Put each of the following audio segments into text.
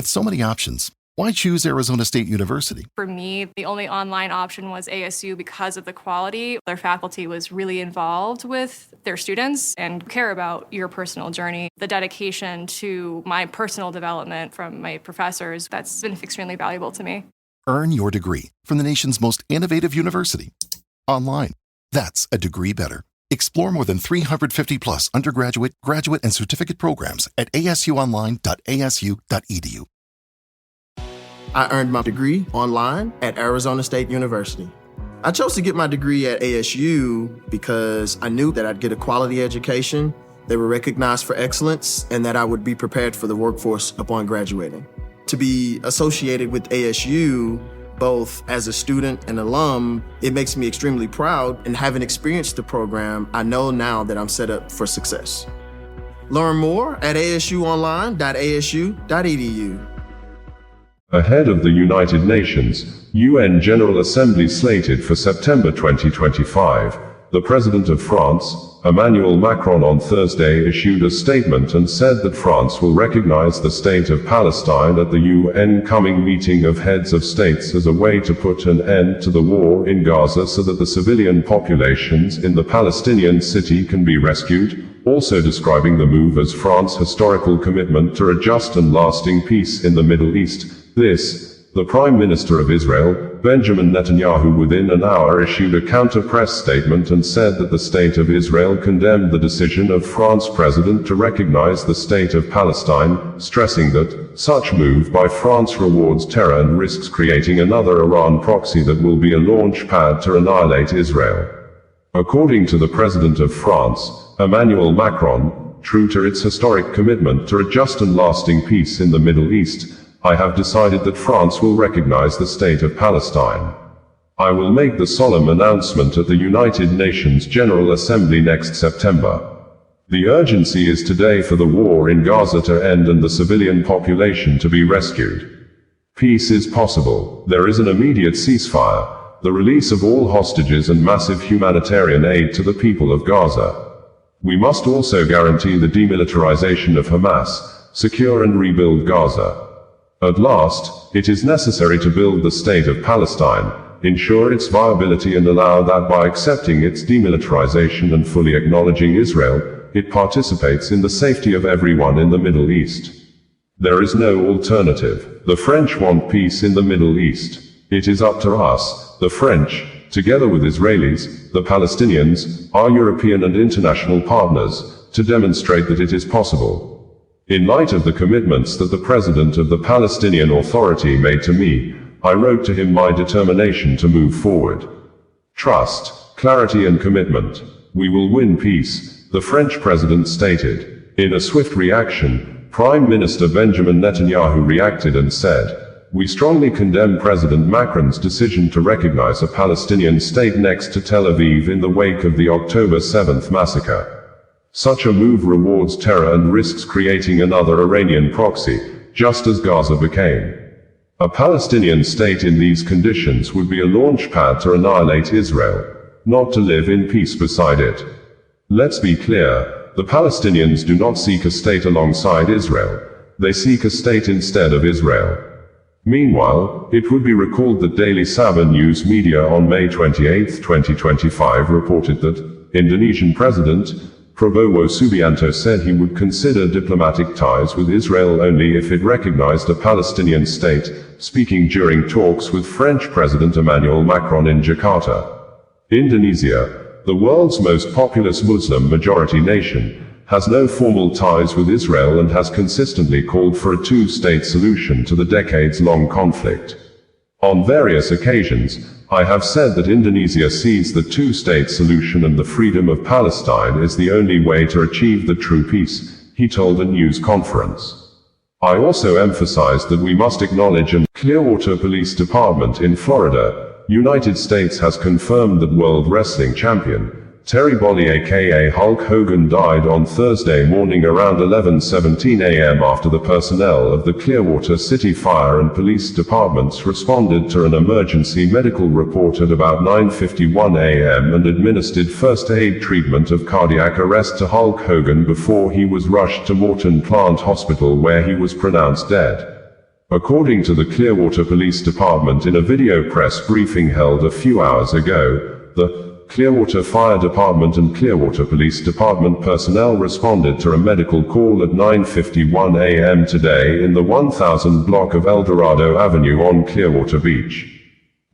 With so many options, why choose Arizona State University? For me, the only online option was ASU because of the quality. Their faculty was really involved with their students and care about your personal journey. The dedication to my personal development from my professors, that's been extremely valuable to me. Earn your degree from the nation's most innovative university. Online. That's a degree better. Explore more than 350 plus undergraduate, graduate, and certificate programs at asuonline.asu.edu. I earned my degree online at Arizona State University. I chose to get my degree at ASU because I knew that I'd get a quality education, they were recognized for excellence, and that I would be prepared for the workforce upon graduating. To be associated with ASU, both as a student and alum, it makes me extremely proud, and having experienced the program, I know now that I'm set up for success. Learn more at asuonline.asu.edu. Ahead of the United Nations UN General Assembly slated for September 2025, the President of France, Emmanuel Macron, on Thursday issued a statement and said that France will recognize the State of Palestine at the UN coming meeting of heads of states as a way to put an end to the war in Gaza so that the civilian populations in the Palestinian city can be rescued, also describing the move as France's historical commitment to a just and lasting peace in the Middle East. The Prime Minister of Israel, Benjamin Netanyahu, within an hour issued a counter-press statement and said that the State of Israel condemned the decision of France's president to recognize the State of Palestine, stressing that such move by France rewards terror and risks creating another Iran Proxy that will be a launch pad to annihilate Israel. According to the President of France, Emmanuel Macron, true to its historic commitment to a just and lasting peace in the Middle East, I have decided that France will recognize the State of Palestine. I will make the solemn announcement at the United Nations General Assembly next September. The urgency is today for the war in Gaza to end and the civilian population to be rescued. Peace is possible. There is an immediate ceasefire, the release of all hostages and massive humanitarian aid to the people of Gaza. We must also guarantee the demilitarization of Hamas, secure and rebuild Gaza. At last, it is necessary to build the State of Palestine, ensure its viability, and allow that by accepting its demilitarization and fully acknowledging Israel, it participates in the safety of everyone in the Middle East. There is no alternative. The French want peace in the Middle East. It is up to us, the French, together with Israelis, the Palestinians, our European and international partners, to demonstrate that it is possible. In light of the commitments that the President of the Palestinian Authority made to me, I wrote to him my determination to move forward. Trust, clarity and commitment. We will win peace, the French President stated. In a swift reaction, Prime Minister Benjamin Netanyahu reacted and said, "We strongly condemn President Macron's decision to recognize a Palestinian state next to Tel Aviv in the wake of the October 7th massacre. Such a move rewards terror and risks creating another Iranian proxy, just as Gaza became. A Palestinian state in these conditions would be a launch pad to annihilate Israel, not to live in peace beside it. Let's be clear, the Palestinians do not seek a state alongside Israel, they seek a state instead of Israel." Meanwhile, it would be recalled that Daily Sabah news media on May 28, 2025 reported that Indonesian President Prabowo Subianto said he would consider diplomatic ties with Israel only if it recognized a Palestinian state, speaking during talks with French President Emmanuel Macron in Jakarta. Indonesia, the world's most populous Muslim majority nation, has no formal ties with Israel and has consistently called for a two-state solution to the decades-long conflict. On various occasions, I have said that Indonesia sees the two-state solution and the freedom of Palestine is the only way to achieve the true peace, he told a news conference. I also emphasized that we must acknowledge and Clearwater Police Department in Florida, United States has confirmed that World Wrestling Champion Terry Bolley aka Hulk Hogan died on Thursday morning around 11:17 a.m. after the personnel of the Clearwater City Fire and Police Departments responded to an emergency medical report at about 9:51 a.m. and administered first aid treatment of cardiac arrest to Hulk Hogan before he was rushed to Morton Plant Hospital where he was pronounced dead. According to the Clearwater Police Department in a video press briefing held a few hours ago, the Clearwater Fire Department and Clearwater Police Department personnel responded to a medical call at 9:51 a.m. today in the 1000 block of El Dorado Avenue on Clearwater Beach.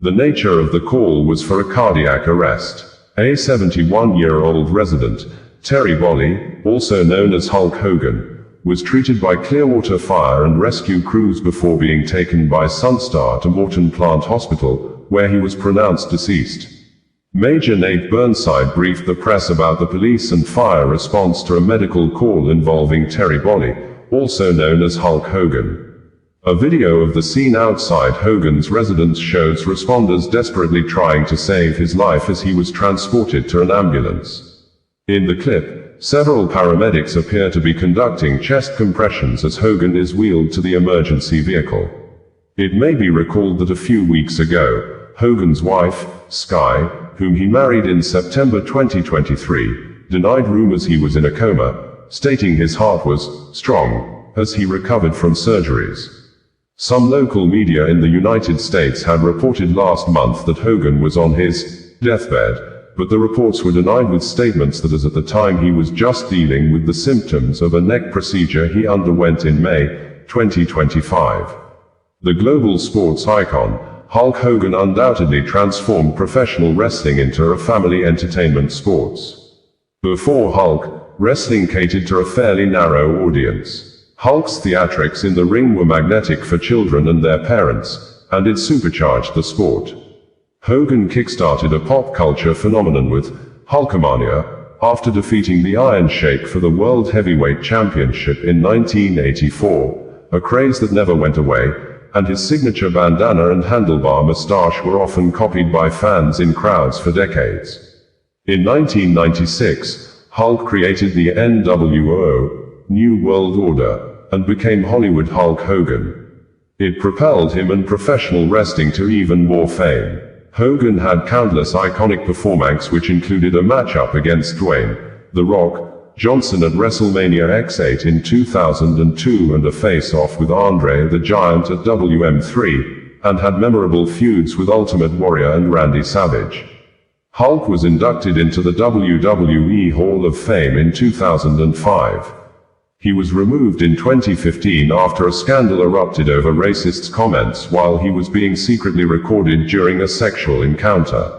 The nature of the call was for a cardiac arrest. A 71-year-old resident, Terry Bolly, also known as Hulk Hogan, was treated by Clearwater Fire and Rescue crews before being taken by Sunstar to Morton Plant Hospital, where he was pronounced deceased. Major Nate Burnside briefed the press about the police and fire response to a medical call involving Terry Bolly, also known as Hulk Hogan. A video of the scene outside Hogan's residence shows responders desperately trying to save his life as he was transported to an ambulance. In the clip, several paramedics appear to be conducting chest compressions as Hogan is wheeled to the emergency vehicle. It may be recalled that a few weeks ago, Hogan's wife, Sky, whom he married in September 2023, denied rumors he was in a coma, stating his heart was strong as he recovered from surgeries. Some local media in the United States had reported last month that Hogan was on his deathbed, but the reports were denied with statements that as at the time he was just dealing with the symptoms of a neck procedure he underwent in May 2025. The global sports icon, Hulk Hogan, undoubtedly transformed professional wrestling into a family entertainment sports. Before Hulk, wrestling catered to a fairly narrow audience. Hulk's theatrics in the ring were magnetic for children and their parents, and it supercharged the sport. Hogan kickstarted a pop culture phenomenon with Hulkamania, after defeating the Iron Sheik for the World Heavyweight Championship in 1984, a craze that never went away, and his signature bandana and handlebar mustache were often copied by fans in crowds for decades. In 1996, Hulk created the NWO, New World Order, and became Hollywood Hulk Hogan. It propelled him and professional wrestling to even more fame. Hogan had countless iconic performances, which included a matchup against Dwayne "The Rock" Johnson at WrestleMania X8 in 2002 and a face-off with Andre the Giant at WM3, and had memorable feuds with Ultimate Warrior and Randy Savage. Hulk was inducted into the WWE Hall of Fame in 2005. He was removed in 2015 after a scandal erupted over racist comments while he was being secretly recorded during a sexual encounter.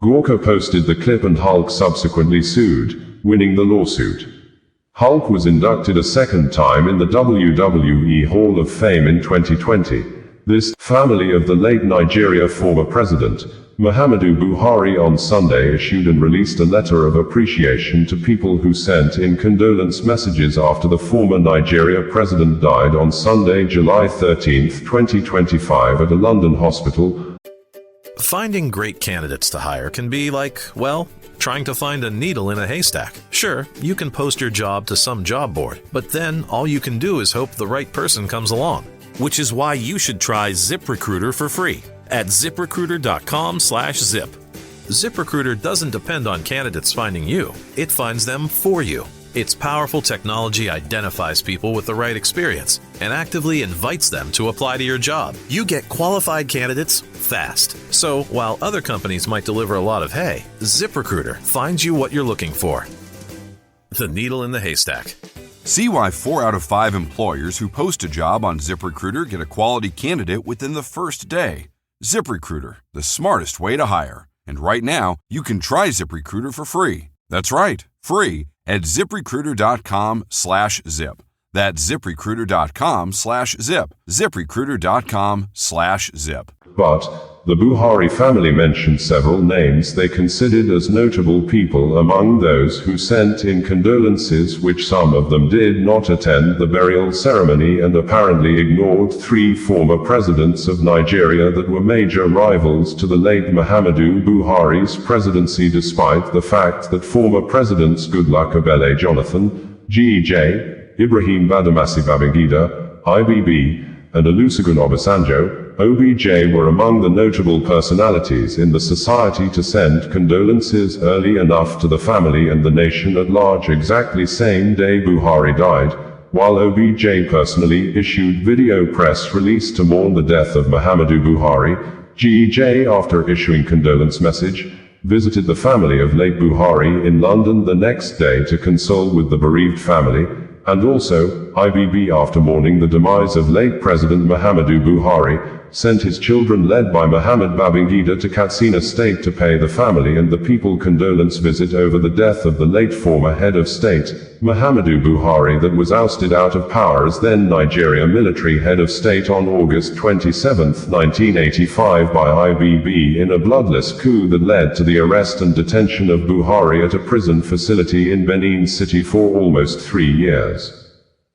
Gawker posted the clip and Hulk subsequently sued, winning the lawsuit. Hulk was inducted a second time in the WWE Hall of Fame in 2020. This family of the late Nigeria former president, Muhammadu Buhari, on Sunday issued and released a letter of appreciation to people who sent in condolence messages after the former Nigeria president died on Sunday, July 13, 2025 at a London hospital. Finding great candidates to hire can be like, well, trying to find a needle in a haystack. Sure, you can post your job to some job board, but then all you can do is hope the right person comes along. Which is why you should try ZipRecruiter for free at ZipRecruiter.com/zip. ZipRecruiter doesn't depend on candidates finding you. It finds them for you. Its powerful technology identifies people with the right experience and actively invites them to apply to your job. You get qualified candidates fast. So while other companies might deliver a lot of hay, ZipRecruiter finds you what you're looking for. The needle in the haystack. See why 4 out of 5 employers who post a job on ZipRecruiter get a quality candidate within the first day. ZipRecruiter, the smartest way to hire. And right now, you can try ZipRecruiter for free. That's right, free at ZipRecruiter.com/zip. That's ZipRecruiter.com/zip. ZipRecruiter.com/zip. But the Buhari family mentioned several names they considered as notable people among those who sent in condolences, which some of them did not attend the burial ceremony and apparently ignored 3 former presidents of Nigeria that were major rivals to the late Muhammadu Buhari's presidency, despite the fact that former presidents Goodluck Ebele Jonathan, GEJ, Ibrahim Badamasi Babangida, IBB, and Olusegun Obasanjo, OBJ, were among the notable personalities in the society to send condolences early enough to the family and the nation at large exactly same day Buhari died, while OBJ personally issued video press release to mourn the death of Muhammadu Buhari. GEJ, after issuing condolence message, visited the family of late Buhari in London the next day to console with the bereaved family, and also, IBB, after mourning the demise of late President Muhammadu Buhari, sent his children led by Mohamed Babangida to Katsina State to pay the family and the people condolence visit over the death of the late former head of state, Muhammadu Buhari, that was ousted out of power as then Nigeria military head of state on August 27, 1985 by IBB in a bloodless coup that led to the arrest and detention of Buhari at a prison facility in Benin City for almost 3 years.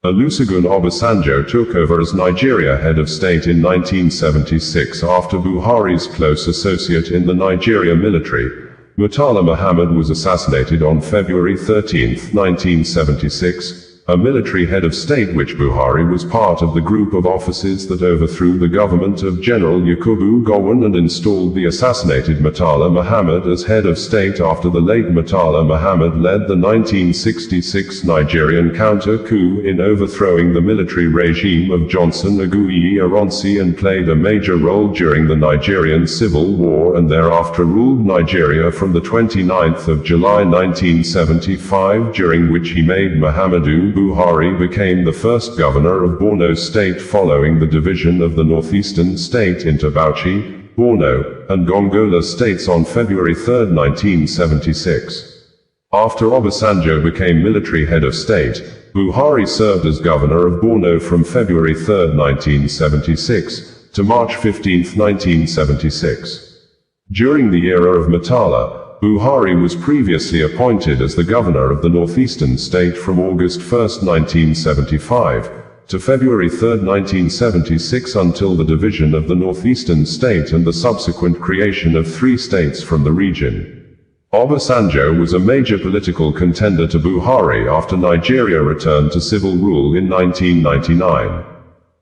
Olusegun Obasanjo took over as Nigeria head of state in 1976 after Buhari's close associate in the Nigeria military, Murtala Muhammad, was assassinated on February 13, 1976, a military head of state which Buhari was part of the group of officers that overthrew the government of General Yakubu Gowon and installed the assassinated Murtala Muhammad as head of state after the late Murtala Muhammad led the 1966 Nigerian counter-coup in overthrowing the military regime of Johnson Aguiyi Ironsi and played a major role during the Nigerian Civil War and thereafter ruled Nigeria from the 29th of July 1975, during which he made Muhammadu Buhari became the first governor of Borno State following the division of the northeastern state into Bauchi, Borno, and Gongola states on February 3, 1976. After Obasanjo became military head of state, Buhari served as governor of Borno from February 3, 1976, to March 15, 1976. During the era of Murtala, Buhari was previously appointed as the governor of the northeastern state from August 1, 1975, to February 3, 1976 until the division of the northeastern state and the subsequent creation of 3 states from the region. Obasanjo was a major political contender to Buhari after Nigeria returned to civil rule in 1999.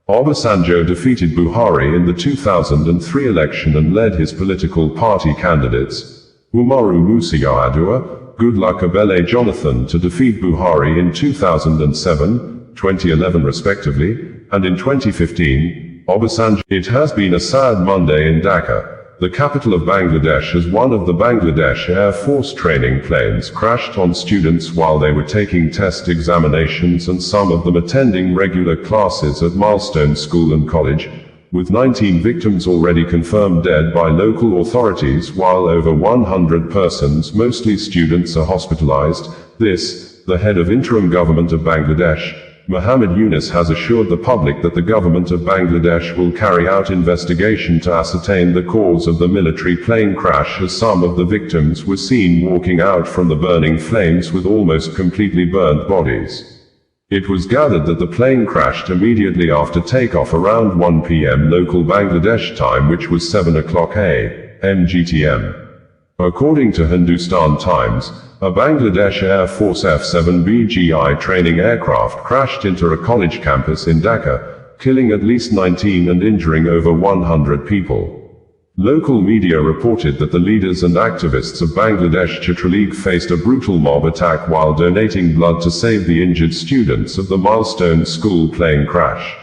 Obasanjo defeated Buhari in the 2003 election and led his political party candidates, Umaru Musa Yar'Adua, Goodluck Ebele Jonathan, to defeat Buhari in 2007, 2011 respectively, and in 2015, Obasanjo. It has been a sad Monday in Dhaka, the capital of Bangladesh, as one of the Bangladesh Air Force training planes crashed on students while they were taking test examinations and some of them attending regular classes at Milestone School and College, with 19 victims already confirmed dead by local authorities while over 100 persons, mostly students, are hospitalized. This, the head of interim government of Bangladesh, Muhammad Yunus, has assured the public that the government of Bangladesh will carry out investigation to ascertain the cause of the military plane crash, as some of the victims were seen walking out from the burning flames with almost completely burnt bodies. It was gathered that the plane crashed immediately after takeoff around 1 p.m. local Bangladesh time, which was 7 o'clock a.m. GTM. According to Hindustan Times, a Bangladesh Air Force F-7BGI training aircraft crashed into a college campus in Dhaka, killing at least 19 and injuring over 100 people. Local media reported that the leaders and activists of Bangladesh Chhatraleague faced a brutal mob attack while donating blood to save the injured students of the Milestone School plane crash.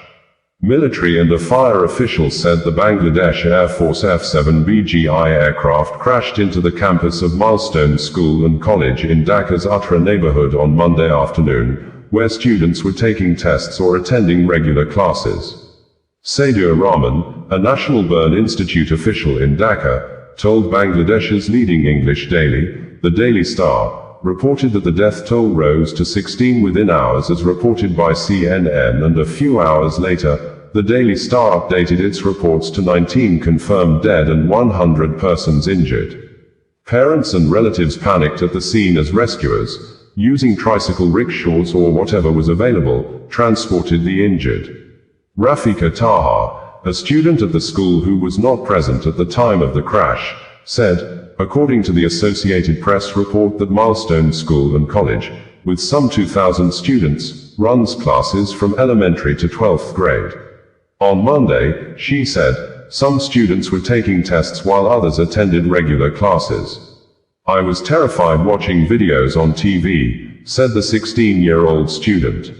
Military and a fire official said the Bangladesh Air Force F-7BGI aircraft crashed into the campus of Milestone School and College in Dhaka's Uttara neighborhood on Monday afternoon, where students were taking tests or attending regular classes. Saidur Rahman, a National Burn Institute official in Dhaka, told Bangladesh's leading English daily, the Daily Star, reported that the death toll rose to 16 within hours as reported by CNN, and a few hours later, the Daily Star updated its reports to 19 confirmed dead and 100 persons injured. Parents and relatives panicked at the scene as rescuers, using tricycle rickshaws or whatever was available, transported the injured. Rafika Taha, a student at the school who was not present at the time of the crash, said, according to the Associated Press report, that Milestone School and College, with some 2,000 students, runs classes from elementary to 12th grade. On Monday, she said, some students were taking tests while others attended regular classes. I was terrified watching videos on TV, said the 16-year-old student.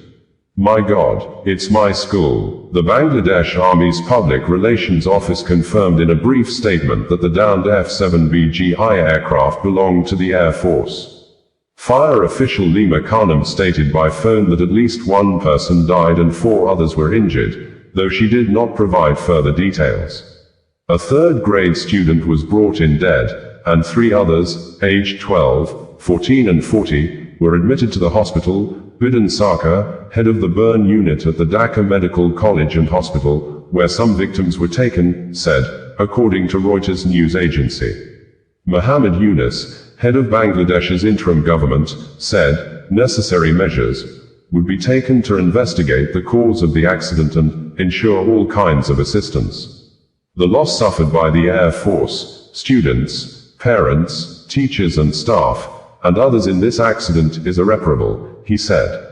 My God, it's my school. The Bangladesh Army's Public Relations Office confirmed in a brief statement that the downed F-7BGI aircraft belonged to the Air Force. Fire official Lima Khanum stated by phone that at least one person died and 4 others were injured, though she did not provide further details. A third-grade student was brought in dead, and 3 others, aged 12, 14 and 40, were admitted to the hospital. Bidin Sarkar, head of the burn unit at the Dhaka Medical College and Hospital, where some victims were taken, said, according to Reuters news agency. Muhammad Yunus, head of Bangladesh's interim government, said, necessary measures would be taken to investigate the cause of the accident and ensure all kinds of assistance. The loss suffered by the Air Force, students, parents, teachers and staff, and others in this accident is irreparable, he said.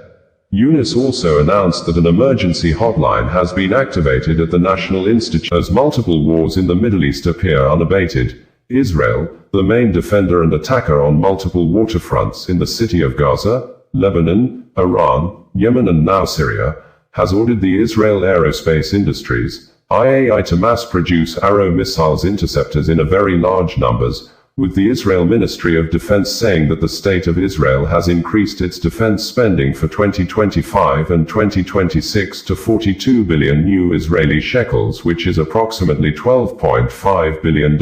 Yunus also announced that an emergency hotline has been activated at the National Institute as multiple wars in the Middle East appear unabated. Israel, the main defender and attacker on multiple waterfronts in the city of Gaza, Lebanon, Iran, Yemen and now Syria, has ordered the Israel Aerospace Industries, IAI, to mass-produce Arrow missiles interceptors in a very large numbers, with the Israel Ministry of Defense saying that the state of Israel has increased its defense spending for 2025 and 2026 to 42 billion new Israeli shekels, which is approximately $12.5 billion.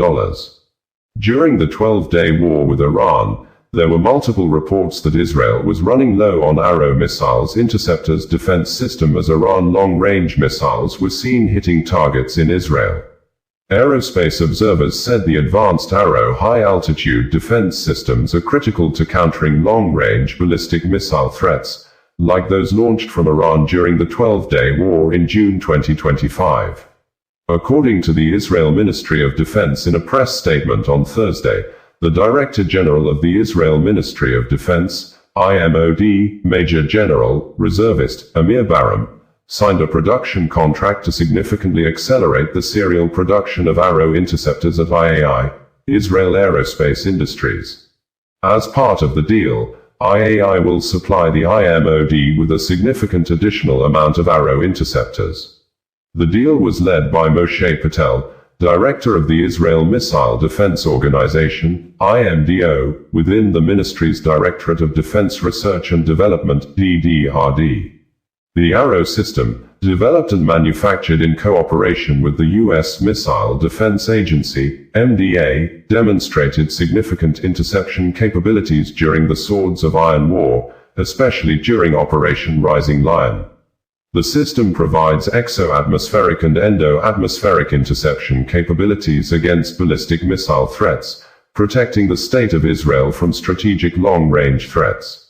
During the 12-day war with Iran, there were multiple reports that Israel was running low on Arrow missiles interceptors defense system as Iran long-range missiles were seen hitting targets in Israel. Aerospace observers said the advanced Arrow high-altitude defense systems are critical to countering long-range ballistic missile threats, like those launched from Iran during the 12-day war in June 2025. According to the Israel Ministry of Defense in a press statement on Thursday, the Director General of the Israel Ministry of Defense, IMOD, Major General, Reservist, Amir Baram, signed a production contract to significantly accelerate the serial production of Arrow interceptors at IAI, Israel Aerospace Industries. As part of the deal, IAI will supply the IMOD with a significant additional amount of Arrow interceptors. The deal was led by Moshe Patel, director of the Israel Missile Defense Organization, IMDO, within the ministry's Directorate of Defense Research and Development, DDRD. The Arrow system, developed and manufactured in cooperation with the U.S. Missile Defense Agency, MDA, demonstrated significant interception capabilities during the Swords of Iron War, especially during Operation Rising Lion. The system provides exo-atmospheric and endo-atmospheric interception capabilities against ballistic missile threats, protecting the state of Israel from strategic long-range threats.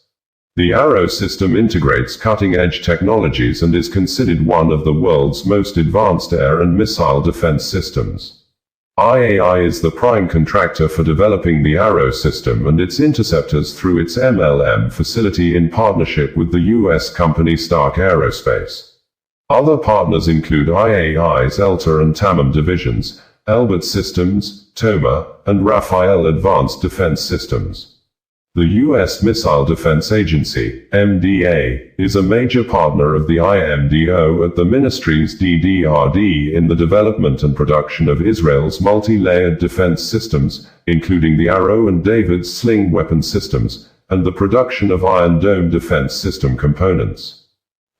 The Arrow system integrates cutting-edge technologies and is considered one of the world's most advanced air and missile defense systems. IAI is the prime contractor for developing the Arrow system and its interceptors through its MLM facility in partnership with the U.S. company Stark Aerospace. Other partners include IAI's ELTA and TAMAM divisions, Elbit Systems, TOMA, and Rafael Advanced Defense Systems. The U.S. Missile Defense Agency, MDA, is a major partner of the IMDO at the ministry's DDRD in the development and production of Israel's multi-layered defense systems, including the Arrow and David's Sling weapon systems, and the production of Iron Dome defense system components.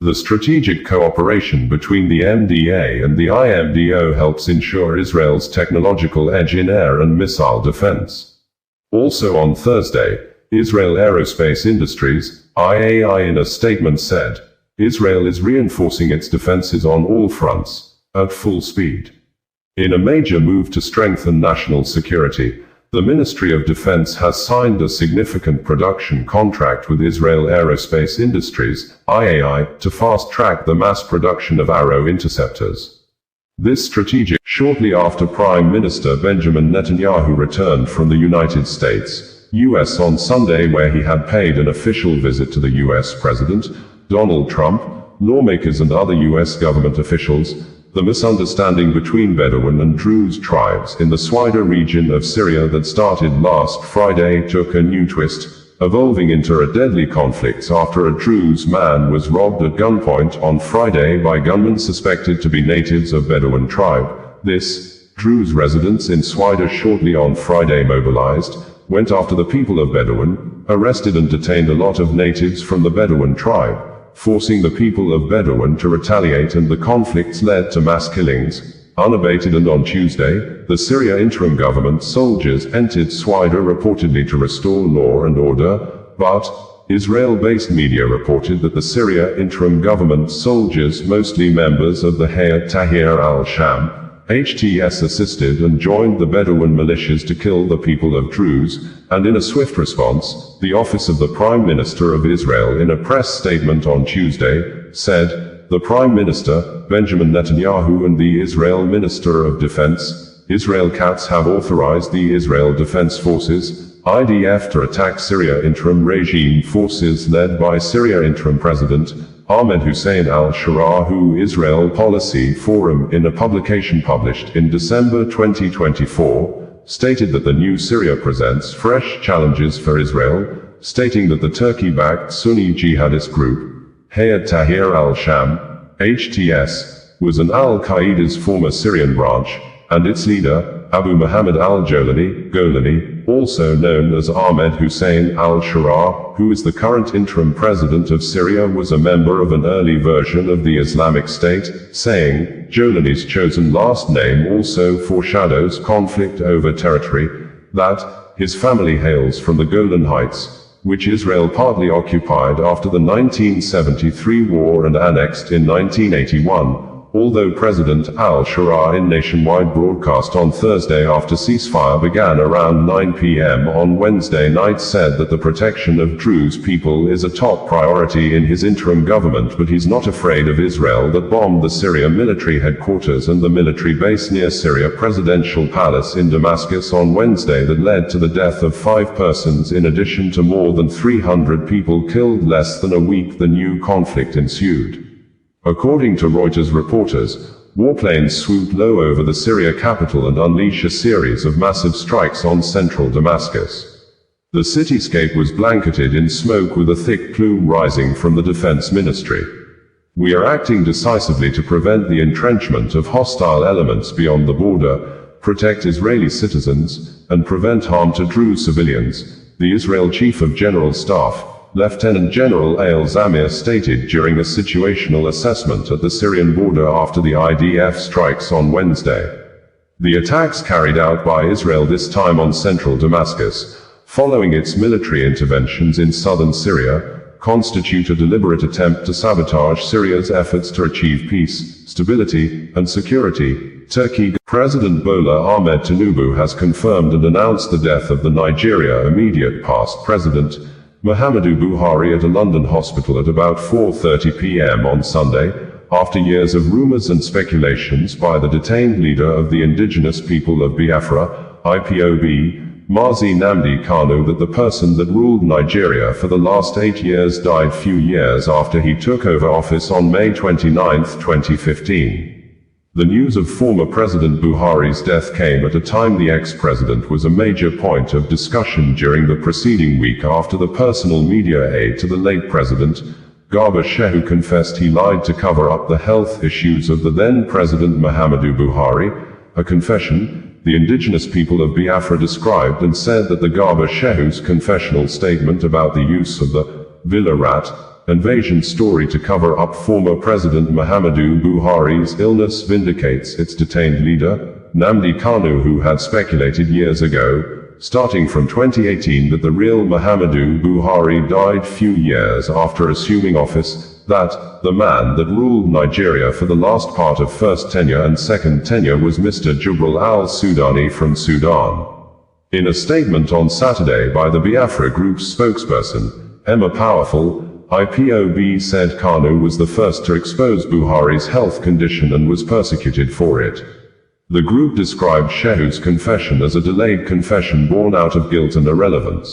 The strategic cooperation between the MDA and the IMDO helps ensure Israel's technological edge in air and missile defense. Also on Thursday, Israel Aerospace Industries, IAI, in a statement said, Israel is reinforcing its defenses on all fronts, at full speed. In a major move to strengthen national security, the Ministry of Defense has signed a significant production contract with Israel Aerospace Industries, IAI, to fast-track the mass production of Arrow interceptors. This strategic, shortly after Prime Minister Benjamin Netanyahu returned from the United States, U.S. on Sunday, where he had paid an official visit to the U.S. President, Donald Trump, lawmakers and other U.S. government officials, the misunderstanding between Bedouin and Druze tribes in the Swaida region of Syria that started last Friday took a new twist, evolving into a deadly conflict after a Druze man was robbed at gunpoint on Friday by gunmen suspected to be natives of Bedouin tribe. This, Druze residents in Swider shortly on Friday mobilized, went after the people of Bedouin, arrested and detained a lot of natives from the Bedouin tribe, forcing the people of Bedouin to retaliate, and the conflicts led to mass killings. Unabated, and on Tuesday, the Syria interim government soldiers entered Swider reportedly to restore law and order, but Israel-based media reported that the Syria interim government soldiers, mostly members of the Hayat Tahrir al-Sham, HTS, assisted and joined the Bedouin militias to kill the people of Druze, and in a swift response, the office of the Prime Minister of Israel in a press statement on Tuesday said, "The Prime Minister, Benjamin Netanyahu, and the Israel Minister of Defense, Israel Katz, have authorized the Israel Defense Forces, IDF, to attack Syria interim regime forces led by Syria interim President Ahmed Hussein al-Shara, who Israel Policy Forum, in a publication published in December 2024, stated that the new Syria presents fresh challenges for Israel, stating that the Turkey-backed Sunni jihadist group, Hayat Tahrir al-Sham, HTS, was an al-Qaeda's former Syrian branch, and its leader, Abu Muhammad al-Golani, also known as Ahmed Hussein al-Shara, who is the current interim president of Syria, was a member of an early version of the Islamic State, saying, Golani's chosen last name also foreshadows conflict over territory, that his family hails from the Golan Heights, which Israel partly occupied after the 1973 war and annexed in 1981, although President al-Shara, in nationwide broadcast on Thursday after ceasefire began around 9 p.m. on Wednesday night, said that the protection of Druze people is a top priority in his interim government, but he's not afraid of Israel that bombed the Syria military headquarters and the military base near Syria Presidential Palace in Damascus on Wednesday that led to the death of 5 persons in addition to more than 300 people killed. Less than a week the new conflict ensued. According to Reuters reporters, warplanes swooped low over the Syria capital and unleashed a series of massive strikes on central Damascus. The cityscape was blanketed in smoke with a thick plume rising from the defense ministry. "We are acting decisively to prevent the entrenchment of hostile elements beyond the border, protect Israeli citizens, and prevent harm to Druze civilians," the Israel Chief of General Staff, Lieutenant General Eyal Zamir, stated during a situational assessment at the Syrian border after the IDF strikes on Wednesday. The attacks carried out by Israel, this time on central Damascus, following its military interventions in southern Syria, constitute a deliberate attempt to sabotage Syria's efforts to achieve peace, stability, and security. Turkey President Bola Ahmed Tinubu has confirmed and announced the death of the Nigeria immediate past President Muhammadu Buhari at a London hospital at about 4:30 p.m. on Sunday, after years of rumors and speculations by the detained leader of the indigenous people of Biafra, IPOB, Mazi Nnamdi Kanu, that the person that ruled Nigeria for the last 8 years died few years after he took over office on May 29, 2015. The news of former President Buhari's death came at a time the ex-president was a major point of discussion during the preceding week after the personal media aide to the late president, Garba Shehu, confessed he lied to cover up the health issues of the then President Muhammadu Buhari, a confession the indigenous people of Biafra described and said that the Garba Shehu's confessional statement about the use of the Villa Rat invasion story to cover up former President Muhammadu Buhari's illness vindicates its detained leader, Nnamdi Kanu, who had speculated years ago, starting from 2018, that the real Muhammadu Buhari died few years after assuming office, that the man that ruled Nigeria for the last part of first tenure and second tenure was Mr. Jubril al-Sudani from Sudan. In a statement on Saturday by the Biafra Group's spokesperson, Emma Powerful, IPOB said Kanu was the first to expose Buhari's health condition and was persecuted for it. The group described Shehu's confession as a delayed confession born out of guilt and irrelevance.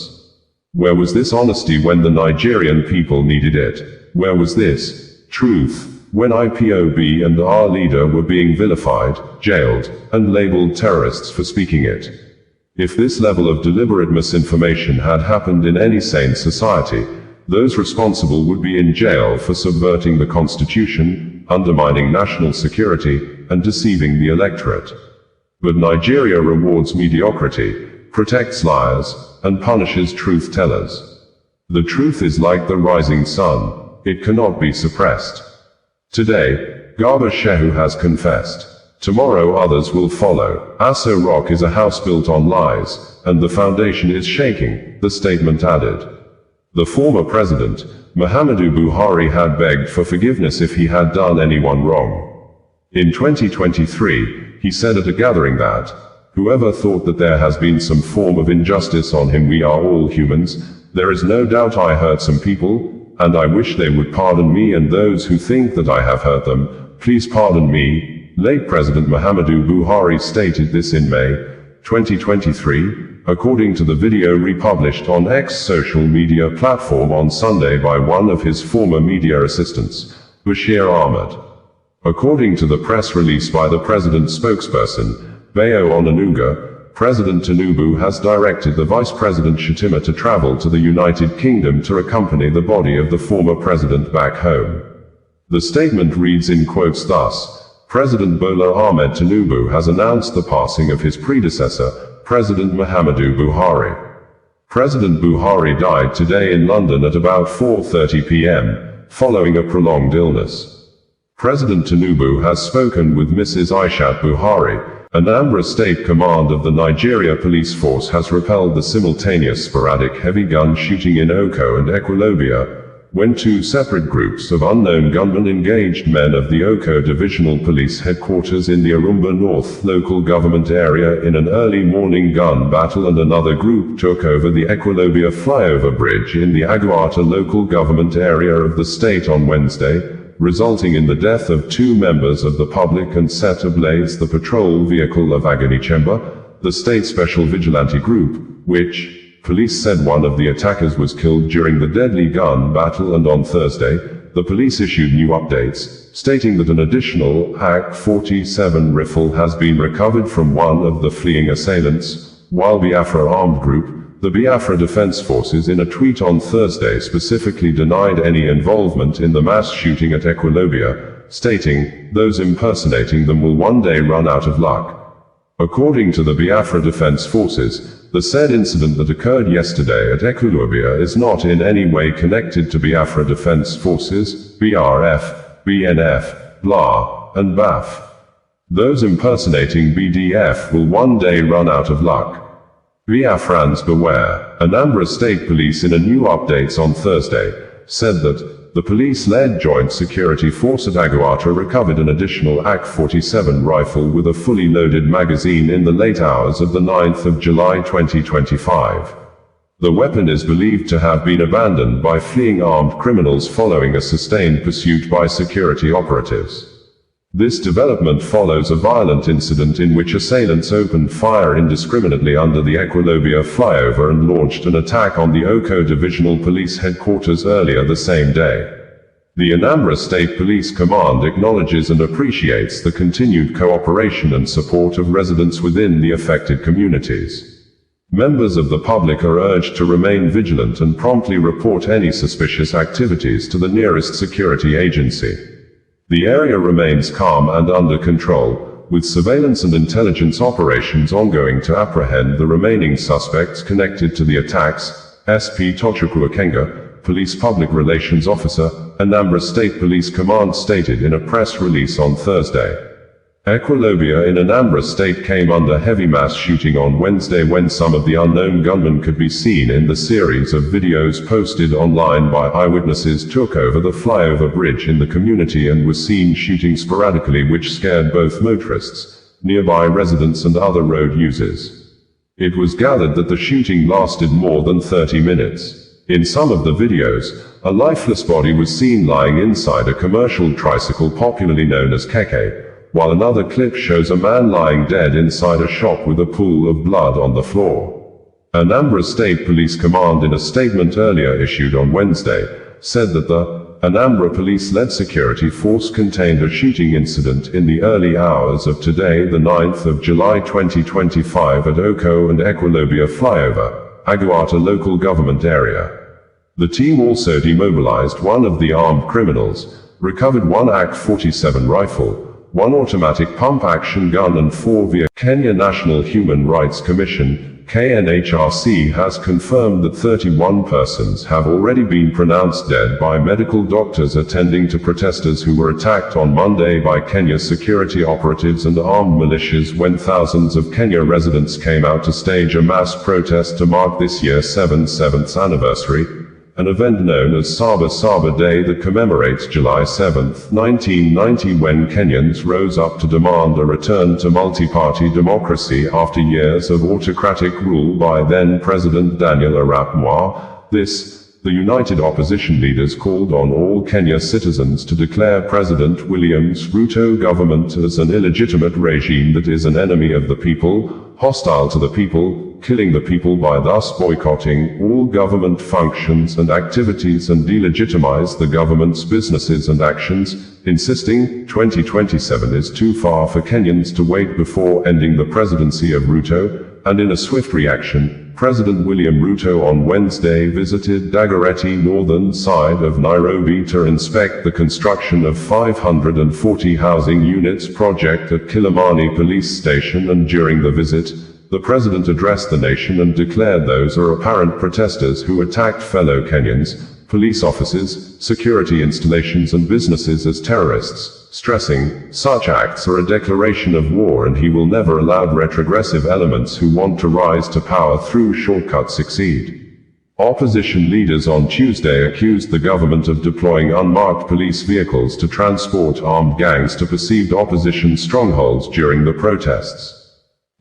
Where was this honesty when the Nigerian people needed it? Where was this truth when IPOB and our leader were being vilified, jailed, and labeled terrorists for speaking it? If this level of deliberate misinformation had happened in any sane society, those responsible would be in jail for subverting the Constitution, undermining national security, and deceiving the electorate. But Nigeria rewards mediocrity, protects liars, and punishes truth-tellers. The truth is like the rising sun, it cannot be suppressed. Today, Garba Shehu has confessed. Tomorrow others will follow. Aso Rock is a house built on lies, and the foundation is shaking, the statement added. The former president, Muhammadu Buhari, had begged for forgiveness if he had done anyone wrong. In 2023, he said at a gathering that, "Whoever thought that there has been some form of injustice on him, we are all humans. There is no doubt I hurt some people, and I wish they would pardon me, and those who think that I have hurt them, please pardon me." Late President Muhammadu Buhari stated this in May 2023, according to the video republished on X social media platform on Sunday by one of his former media assistants, Bashir Ahmed. According to the press release by the president's spokesperson, Bayo Onanuga, President Tinubu has directed the Vice President Shettima to travel to the United Kingdom to accompany the body of the former president back home. The statement reads in quotes thus: President Bola Ahmed Tinubu has announced the passing of his predecessor, President Muhammadu Buhari. President Buhari died today in London at about 4:30 p.m., following a prolonged illness. President Tinubu has spoken with Mrs. Aishat Buhari. Anambra State Command of the Nigeria Police Force has repelled the simultaneous sporadic heavy gun shooting in Oko and Equilobia, when two separate groups of unknown gunmen engaged men of the Oko Divisional Police Headquarters in the Arumba North local government area in an early morning gun battle, and another group took over the Equilobia flyover bridge in the Aguata local government area of the state on Wednesday, resulting in the death of two members of the public and set ablaze the patrol vehicle of Agonichemba, the state special vigilante group, which, police said one of the attackers was killed during the deadly gun battle. And on Thursday, the police issued new updates, stating that an additional AK-47 rifle has been recovered from one of the fleeing assailants, while Biafra armed group, the Biafra Defense Forces, in a tweet on Thursday specifically denied any involvement in the mass shooting at Equilobia, stating, "Those impersonating them will one day run out of luck." According to the Biafra Defense Forces, the said incident that occurred yesterday at Equilobia is not in any way connected to Biafra Defense Forces, BRF, BNF, BLA, and BAF. Those impersonating BDF will one day run out of luck. Biafrans beware. Anambra State Police, in a new updates on Thursday, said that the police-led joint security force at Aguata recovered an additional AK-47 rifle with a fully loaded magazine in the late hours of the 9th of July 2025. The weapon is believed to have been abandoned by fleeing armed criminals following a sustained pursuit by security operatives. This development follows a violent incident in which assailants opened fire indiscriminately under the Equilobia flyover and launched an attack on the Oko Divisional Police Headquarters earlier the same day. The Anambra State Police Command acknowledges and appreciates the continued cooperation and support of residents within the affected communities. Members of the public are urged to remain vigilant and promptly report any suspicious activities to the nearest security agency. The area remains calm and under control, with surveillance and intelligence operations ongoing to apprehend the remaining suspects connected to the attacks, SP Tochukwu Akenga, Police Public Relations Officer, Anambra State Police Command stated in a press release on Thursday. Equilobia in Anambra State came under heavy mass shooting on Wednesday, when some of the unknown gunmen could be seen in the series of videos posted online by eyewitnesses took over the flyover bridge in the community and were seen shooting sporadically, which scared both motorists, nearby residents and other road users. It was gathered that the shooting lasted more than 30 minutes. In some of the videos, a lifeless body was seen lying inside a commercial tricycle popularly known as keke, while another clip shows a man lying dead inside a shop with a pool of blood on the floor. Anambra State Police Command, in a statement earlier issued on Wednesday, said that the Anambra police-led security force contained a shooting incident in the early hours of today, the 9th of July 2025 at Oko and Equilobia flyover, Aguata local government area. The team also demobilized one of the armed criminals, recovered one AK-47 rifle, one automatic pump-action gun and 4 via Kenya National Human Rights Commission, KNHRC has confirmed that 31 persons have already been pronounced dead by medical doctors attending to protesters who were attacked on Monday by Kenya's security operatives and armed militias when thousands of Kenya residents came out to stage a mass protest to mark this year's 7th anniversary, an event known as Saba Saba Day that commemorates July 7, 1990, when Kenyans rose up to demand a return to multi-party democracy after years of autocratic rule by then-President Daniel Arap Moi. The united opposition leaders called on all Kenya citizens to declare President William's Ruto government as an illegitimate regime that is an enemy of the people, hostile to the people, killing the people by thus boycotting all government functions and activities and delegitimize the government's businesses and actions, insisting 2027 is too far for Kenyans to wait before ending the presidency of Ruto. And in a swift reaction, President William Ruto on Wednesday visited Dagoretti, northern side of Nairobi, to inspect the construction of 540 housing units project at Kilimani police station, and during the visit, the president addressed the nation and declared those are apparent protesters who attacked fellow Kenyans, police officers, security installations and businesses as terrorists, stressing, such acts are a declaration of war and he will never allow retrogressive elements who want to rise to power through shortcuts succeed. Opposition leaders on Tuesday accused the government of deploying unmarked police vehicles to transport armed gangs to perceived opposition strongholds during the protests.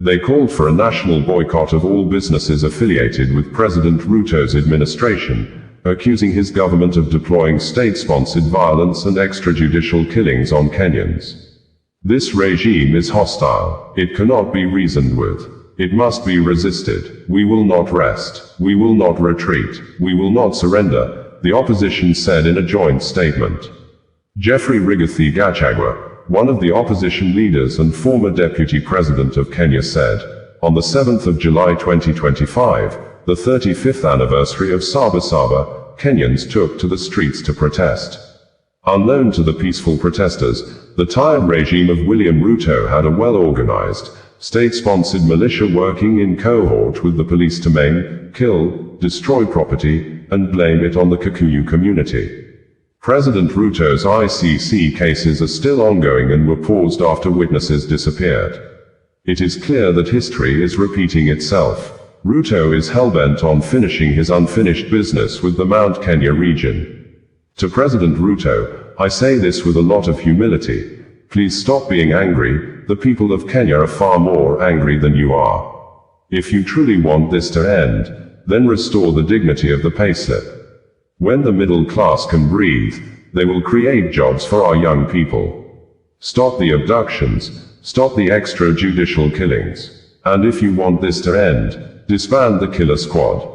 They called for a national boycott of all businesses affiliated with President Ruto's administration, accusing his government of deploying state-sponsored violence and extrajudicial killings on Kenyans. This regime is hostile. It cannot be reasoned with. It must be resisted. We will not rest. We will not retreat. We will not surrender, the opposition said in a joint statement. Jeffrey Rigathi Gachagua, one of the opposition leaders and former deputy president of Kenya, said, on the 7th of July 2025, the 35th anniversary of Saba Saba, Kenyans took to the streets to protest. Unknown to the peaceful protesters, the tired regime of William Ruto had a well-organized, state-sponsored militia working in cohort with the police to maim, kill, destroy property, and blame it on the Kikuyu community. President Ruto's ICC cases are still ongoing and were paused after witnesses disappeared. It is clear that history is repeating itself. Ruto is hellbent on finishing his unfinished business with the Mount Kenya region. To President Ruto, I say this with a lot of humility. Please stop being angry. The people of Kenya are far more angry than you are. If you truly want this to end, then restore the dignity of the payslip. When the middle class can breathe, they will create jobs for our young people. Stop the abductions, stop the extrajudicial killings. And if you want this to end, disband the killer squad.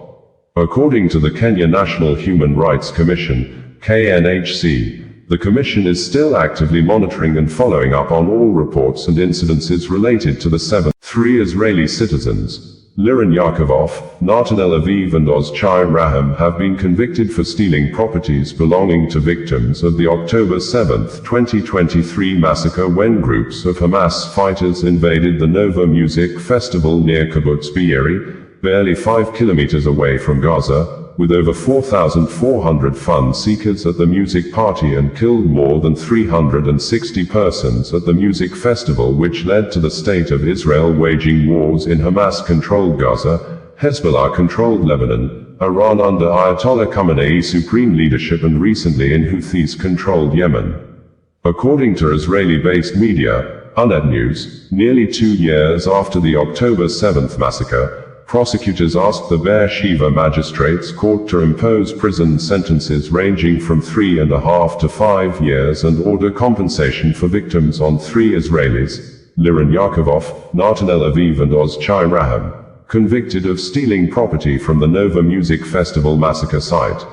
According to the Kenya National Human Rights Commission, KNHC, the commission is still actively monitoring and following up on all reports and incidences related to the 3 Israeli citizens, Liran Yakovov, Natanel Aviv and Ozchai Raham, have been convicted for stealing properties belonging to victims of the October 7, 2023 massacre when groups of Hamas fighters invaded the Nova Music Festival near Kibbutz Be'eri, barely 5 kilometers away from Gaza, with over 4,400 fun seekers at the music party, and killed more than 360 persons at the music festival, which led to the state of Israel waging wars in Hamas-controlled Gaza, Hezbollah-controlled Lebanon, Iran under Ayatollah Khamenei's supreme leadership, and recently in Houthis-controlled Yemen. According to Israeli-based media, Unet News, nearly 2 years after the October 7 massacre, prosecutors asked the Beersheba Magistrates Court to impose prison sentences ranging from 3.5 to 5 years and order compensation for victims on 3 Israelis, Liran Yakovov, Natanel Aviv and Ozchai Raham, convicted of stealing property from the Nova Music Festival massacre site.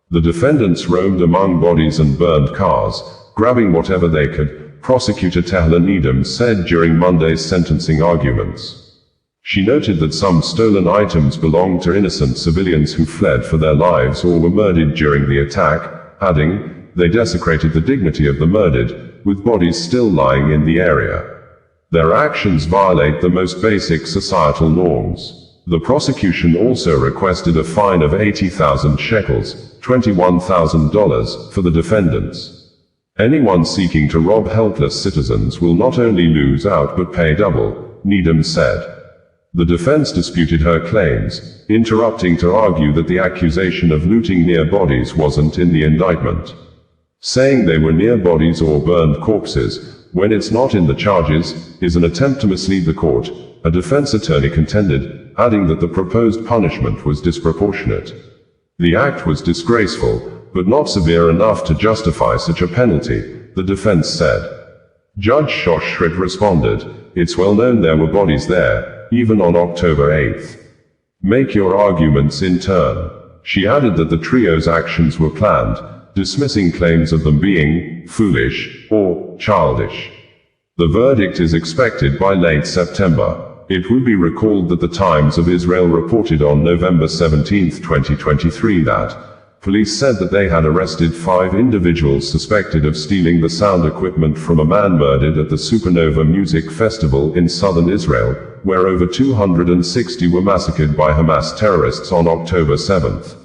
The defendants roamed among bodies and burned cars, grabbing whatever they could, prosecutor Tehla Needham said during Monday's sentencing arguments. She noted that some stolen items belonged to innocent civilians who fled for their lives or were murdered during the attack, adding, they desecrated the dignity of the murdered, with bodies still lying in the area. Their actions violate the most basic societal norms. The prosecution also requested a fine of 80,000 shekels, $21,000, for the defendants. Anyone seeking to rob helpless citizens will not only lose out but pay double, Needham said. The defense disputed her claims, interrupting to argue that the accusation of looting near bodies wasn't in the indictment. Saying they were near bodies or burned corpses, when it's not in the charges, is an attempt to mislead the court, a defense attorney contended, adding that the proposed punishment was disproportionate. The act was disgraceful, but not severe enough to justify such a penalty, the defense said. Judge Shoshrid responded, it's well known there were bodies there, even on October 8th. Make your arguments in turn. She added that the trio's actions were planned, dismissing claims of them being foolish or childish. The verdict is expected by late September. It will be recalled that the Times of Israel reported on November 17, 2023 that police said that they had arrested 5 individuals suspected of stealing the sound equipment from a man murdered at the Supernova Music Festival in southern Israel, where over 260 were massacred by Hamas terrorists on October 7th.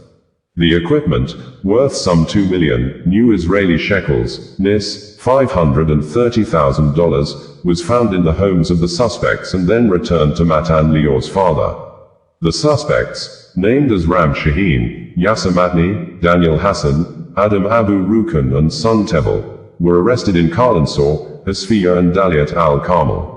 The equipment, worth some 2 million new Israeli shekels, NIS, $530,000, was found in the homes of the suspects and then returned to Matan Lior's father. The suspects, named as Ram Shaheen, Yasser Matni, Daniel Hassan, Adam Abu Rukn and Son Tevel, were arrested in Karlansor, Hasfiya and Daliat al-Carmel.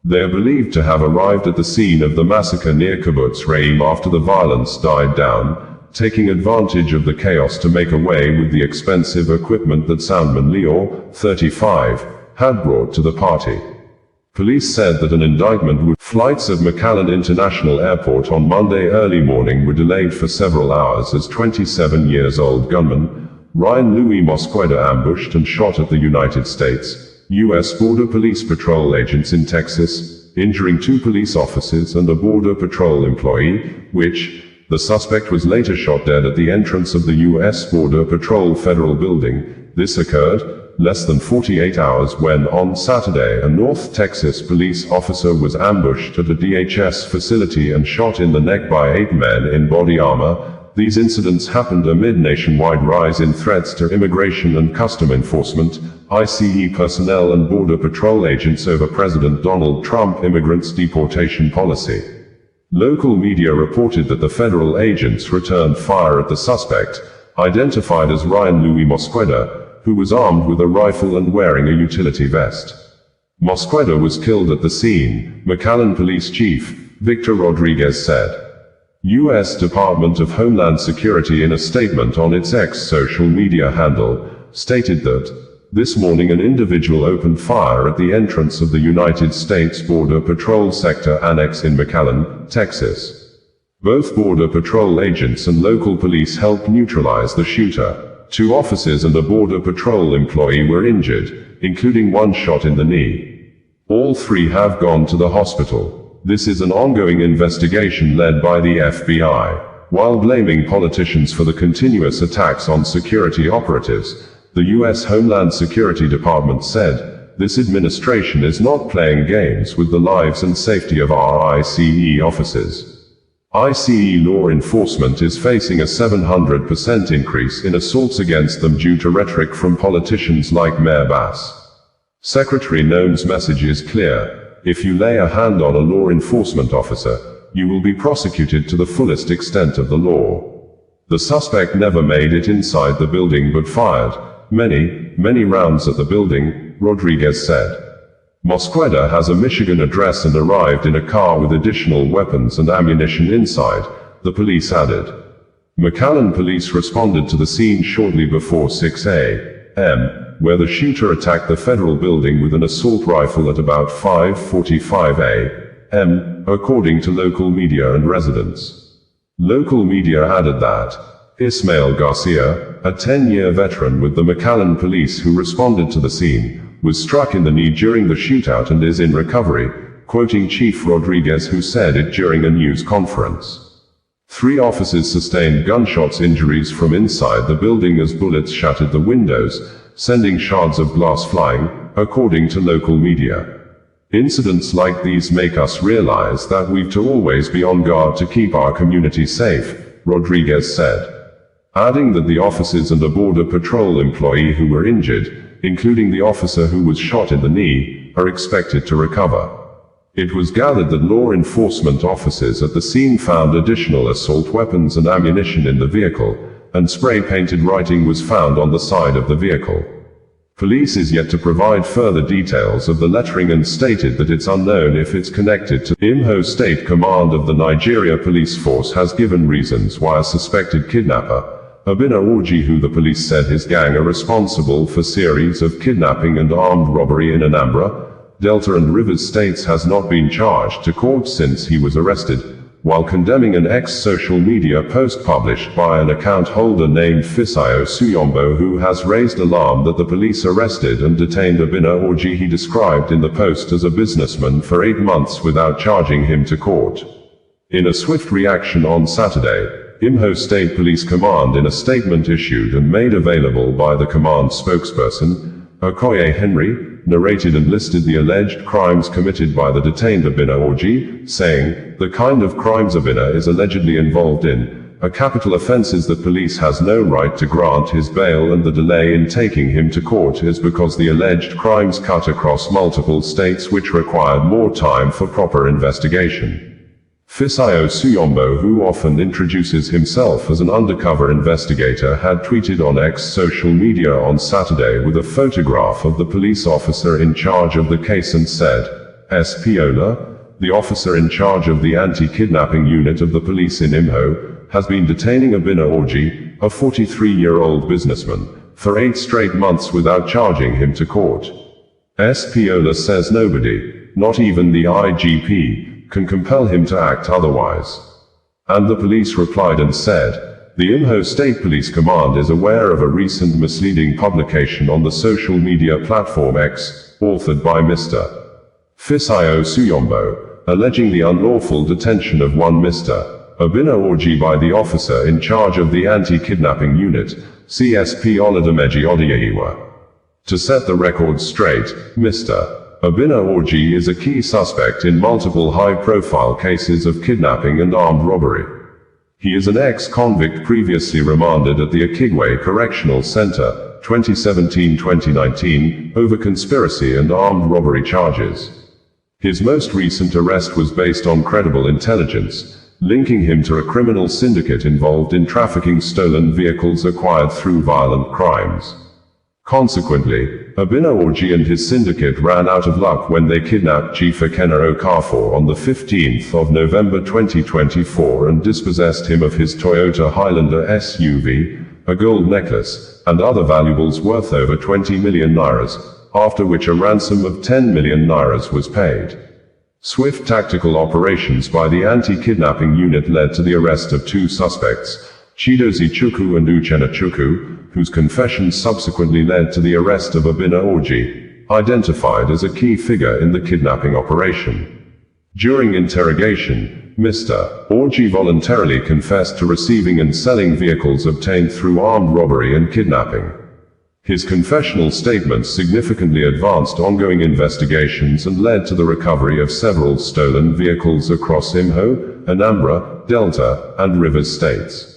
They are believed to have arrived at the scene of the massacre near Kibbutz Re'im after the violence died down, taking advantage of the chaos to make away with the expensive equipment that Soundman Lior, 35, had brought to the party. Police said that an indictment would. Flights at McAllen International Airport on Monday early morning were delayed for several hours as 27-year-old gunman, Ryan Louis Mosqueda, ambushed and shot at the United States, U.S. Border Police Patrol agents in Texas, injuring 2 police officers and a Border Patrol employee, the suspect was later shot dead at the entrance of the U.S. Border Patrol Federal Building. This occurred less than 48 hours when, on Saturday, a North Texas police officer was ambushed at a DHS facility and shot in the neck by 8 men in body armor. These incidents happened amid nationwide rise in threats to immigration and custom enforcement, ICE personnel and Border Patrol agents over President Donald Trump immigrants' deportation policy. Local media reported that the federal agents returned fire at the suspect, identified as Ryan Louis Mosqueda, who was armed with a rifle and wearing a utility vest. Mosqueda was killed at the scene, McAllen Police Chief Victor Rodriguez said. U.S. Department of Homeland Security, in a statement on its X social media handle, stated that, this morning an individual opened fire at the entrance of the United States Border Patrol Sector Annex in McAllen, Texas. Both Border Patrol agents and local police helped neutralize the shooter. 2 officers and a Border Patrol employee were injured, including 1 shot in the knee. All 3 have gone to the hospital. This is an ongoing investigation led by the FBI. While blaming politicians for the continuous attacks on security operatives, the U.S. Homeland Security Department said, this administration is not playing games with the lives and safety of our ICE officers. ICE law enforcement is facing a 700% increase in assaults against them due to rhetoric from politicians like Mayor Bass. Secretary Noem's message is clear: if you lay a hand on a law enforcement officer, you will be prosecuted to the fullest extent of the law. The suspect never made it inside the building but fired many rounds at the building, Rodriguez said. Mosqueda has a Michigan address and arrived in a car with additional weapons and ammunition inside, the police added. McAllen police responded to the scene shortly before 6 a.m., where the shooter attacked the federal building with an assault rifle at about 5:45 a.m., according to local media and residents. Local media added that, Ismael Garcia, a 10-year veteran with the McAllen police who responded to the scene, was struck in the knee during the shootout and is in recovery, quoting Chief Rodriguez, who said it during a news conference. 3 officers sustained gunshots injuries from inside the building as bullets shattered the windows, sending shards of glass flying, according to local media. Incidents like these make us realize that we've to always be on guard to keep our community safe, Rodriguez said, adding that the officers and a Border Patrol employee who were injured, including the officer who was shot in the knee, are expected to recover. It was gathered that law enforcement officers at the scene found additional assault weapons and ammunition in the vehicle, and spray-painted writing was found on the side of the vehicle. Police is yet to provide further details of the lettering and stated that it's unknown if it's connected to Imo State Command of the Nigeria Police Force has given reasons why a suspected kidnapper, Obinna Orji, who the police said his gang are responsible for series of kidnapping and armed robbery in Anambra, Delta and Rivers states, has not been charged to court since he was arrested, while condemning an ex-social media post published by an account holder named Fisayo Suyombo, who has raised alarm that the police arrested and detained Obinna Orji. He described in the post as a businessman for 8 months without charging him to court. In a swift reaction on Saturday, Imo State Police Command, in a statement issued and made available by the command spokesperson, Okoye Henry, narrated and listed the alleged crimes committed by the detained Obinna Orji, saying, "The kind of crimes Obinna is allegedly involved in are capital offenses that police has no right to grant his bail, and the delay in taking him to court is because the alleged crimes cut across multiple states which required more time for proper investigation." Fisayo Suyombo, who often introduces himself as an undercover investigator, had tweeted on X social media on Saturday with a photograph of the police officer in charge of the case and said, "Spiola, the officer in charge of the anti-kidnapping unit of the police in Imo, has been detaining Obinna Orji, a 43-year-old businessman, for 8 straight months without charging him to court." Spiola says nobody, not even the IGP, can compel him to act otherwise. And the police replied and said, "The Imo State Police Command is aware of a recent misleading publication on the social media platform X, authored by Mr. Fisayo Suyombo, alleging the unlawful detention of one Mr. Obinna Orji by the officer in charge of the anti-kidnapping unit, CSP Olademeji Odiyewa. To set the record straight, Mr. Obinna Orji is a key suspect in multiple high-profile cases of kidnapping and armed robbery. He is an ex-convict previously remanded at the Akigwe Correctional Center, 2017-2019, over conspiracy and armed robbery charges. His most recent arrest was based on credible intelligence, linking him to a criminal syndicate involved in trafficking stolen vehicles acquired through violent crimes. Consequently, Obinna Orji and his syndicate ran out of luck when they kidnapped Chief Ekena Okafor on the 15th of November 2024 and dispossessed him of his Toyota Highlander SUV, a gold necklace, and other valuables worth over 20 million nairas, after which a ransom of 10 million nairas was paid. Swift tactical operations by the anti-kidnapping unit led to the arrest of 2 suspects, Chidozie Chukwu and Uchenna Chukwu, whose confessions subsequently led to the arrest of Obinna Orji, identified as a key figure in the kidnapping operation. During interrogation, Mr. Orji voluntarily confessed to receiving and selling vehicles obtained through armed robbery and kidnapping. His confessional statements significantly advanced ongoing investigations and led to the recovery of several stolen vehicles across Imo, Anambra, Delta, and Rivers states.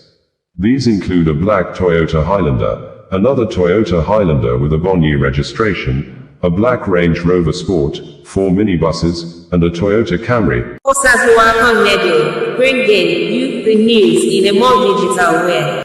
These include a black Toyota Highlander, another Toyota Highlander with a Bonyi registration, a black Range Rover Sport, 4 minibuses, and a Toyota Camry. Osazuwa Media, bringing you the news in a more digital way.